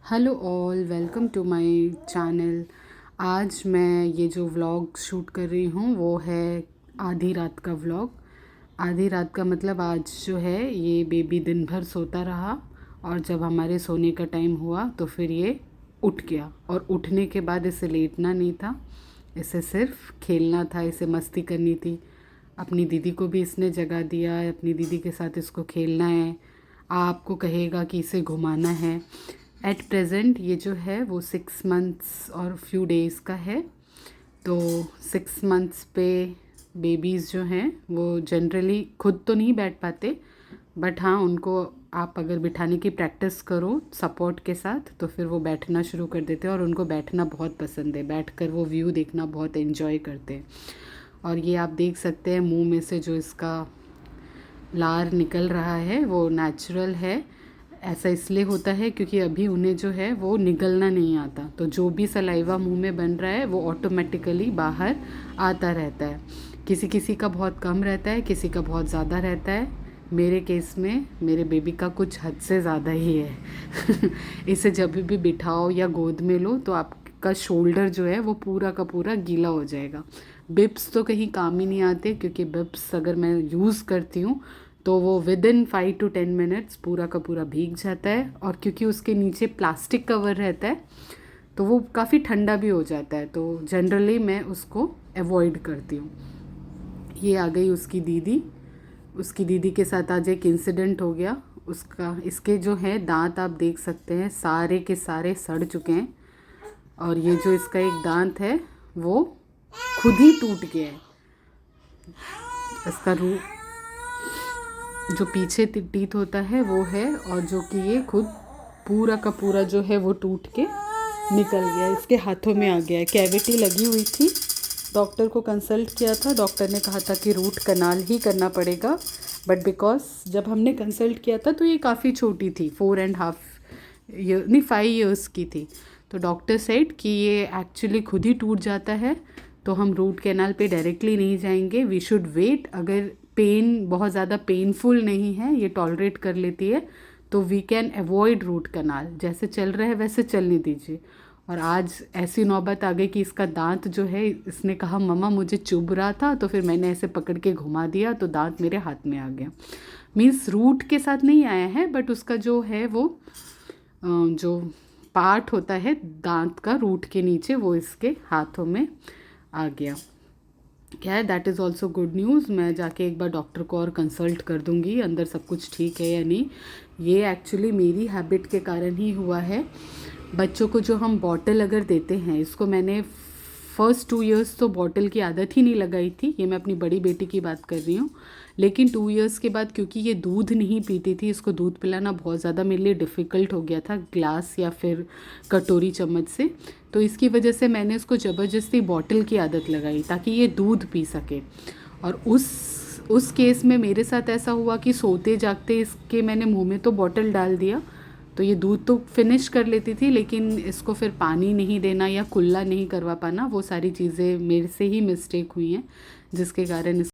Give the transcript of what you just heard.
Hello all, welcome to my channel. आज मैं ये जो व्लॉग शूट कर रही हूँ वो है आधी रात का व्लॉग। आधी रात का मतलब आज जो है ये बेबी दिन भर सोता रहा और जब हमारे सोने का टाइम हुआ तो फिर ये उठ गया। और उठने के बाद इसे लेटना नहीं था, इसे सिर्फ खेलना था, इसे मस्ती करनी थी। अपनी दीदी को भी इसने जगा दिया, अपनी दीदी के साथ इसको खेलना है। आपको कहेगा कि इसे घुमाना है। एट प्रेजेंट ये जो है वो 6 मंथ्स और फ्यू डेज़ का है। तो 6 मंथ्स पे बेबीज़ जो हैं वो जनरली खुद तो नहीं बैठ पाते, बट हाँ उनको आप अगर बिठाने की प्रैक्टिस करो सपोर्ट के साथ तो फिर वो बैठना शुरू कर देते हैं। और उनको बैठना बहुत पसंद है, बैठकर वो व्यू देखना बहुत एंजॉय करते हैं। और ये आप देख सकते हैं मुंह में से जो इसका लार निकल रहा है वो नेचुरल है। ऐसा इसलिए होता है क्योंकि अभी उन्हें जो है वो निगलना नहीं आता, तो जो भी सलाइवा मुंह में बन रहा है वो ऑटोमेटिकली बाहर आता रहता है। किसी किसी का बहुत कम रहता है, किसी का बहुत ज़्यादा रहता है। मेरे केस में मेरे बेबी का कुछ हद से ज़्यादा ही है। इसे जब भी बिठाओ या गोद में लो तो आपका शोल्डर जो है वो पूरा का पूरा गीला हो जाएगा। बिप्स तो कहीं काम ही नहीं आते, क्योंकि बिप्स अगर मैं यूज़ करती हूँ तो वो विद इन 5 to 10 मिनट्स पूरा का पूरा भीग जाता है। और क्योंकि उसके नीचे प्लास्टिक कवर रहता है तो वो काफ़ी ठंडा भी हो जाता है, तो जनरली मैं उसको अवॉइड करती हूँ। ये आ गई उसकी दीदी। उसकी दीदी के साथ आज एक इंसिडेंट हो गया। उसका इसके जो है दांत आप देख सकते हैं सारे के सारे सड़ चुके हैं। और ये जो इसका एक दांत है वो खुद ही टूट गया है। इसका जो पीछे टीथ होता है वो है, और जो कि ये खुद पूरा का पूरा जो है वो टूट के निकल गया, इसके हाथों में आ गया है। कैविटी लगी हुई थी, डॉक्टर को कंसल्ट किया था, डॉक्टर ने कहा था कि रूट कनाल ही करना पड़ेगा। बट बिकॉज जब हमने कंसल्ट किया था तो ये काफ़ी छोटी थी, 4.5 ईयर नहीं 5 इयर्स की थी। तो डॉक्टर सेड कि ये एक्चुअली खुद ही टूट जाता है, तो हम रूट कैनाल पे डायरेक्टली नहीं जाएंगे, वी शुड वेट। अगर पेन बहुत ज़्यादा पेनफुल नहीं है, ये टॉलरेट कर लेती है, तो we can avoid root canal. जैसे चल रहा है वैसे चलने दीजिए। और आज ऐसी नौबत आ गई कि इसका दांत जो है, इसने कहा मम्मा मुझे चुभ रहा था, तो फिर मैंने ऐसे पकड़ के घुमा दिया तो दांत मेरे हाथ में आ गया। मीन्स रूट के साथ नहीं आया है, बट उसका जो है वो जो पार्ट होता है दांत का रूट के नीचे वो इसके हाथों में आ गया। क्या है, that is also good news. मैं जाके एक बार डॉक्टर को और कंसल्ट कर दूँगी अंदर सब कुछ ठीक है या नहीं। ये एक्चुअली मेरी हैबिट के कारण ही हुआ है। बच्चों को जो हम बॉटल अगर देते हैं, इसको मैंने फर्स्ट 2 इयर्स तो बॉटल की आदत ही नहीं लगाई थी, ये मैं अपनी बड़ी बेटी की बात कर रही हूँ। लेकिन 2 इयर्स के बाद क्योंकि ये दूध नहीं पीती थी, इसको दूध पिलाना बहुत ज़्यादा मेरे लिए डिफ़िकल्ट हो गया था ग्लास या फिर कटोरी चम्मच से। तो इसकी वजह से मैंने इसको ज़बरदस्ती बॉटल की आदत लगाई ताकि ये दूध पी सके। और उस केस में मेरे साथ ऐसा हुआ कि सोते जागते इसके मैंने मुंह में तो बॉटल डाल दिया, तो ये दूध तो फिनिश कर लेती थी, लेकिन इसको फिर पानी नहीं देना या कुल्ला नहीं करवा पाना, वो सारी चीज़ें मेरे से ही मिस्टेक हुई हैं, जिसके कारण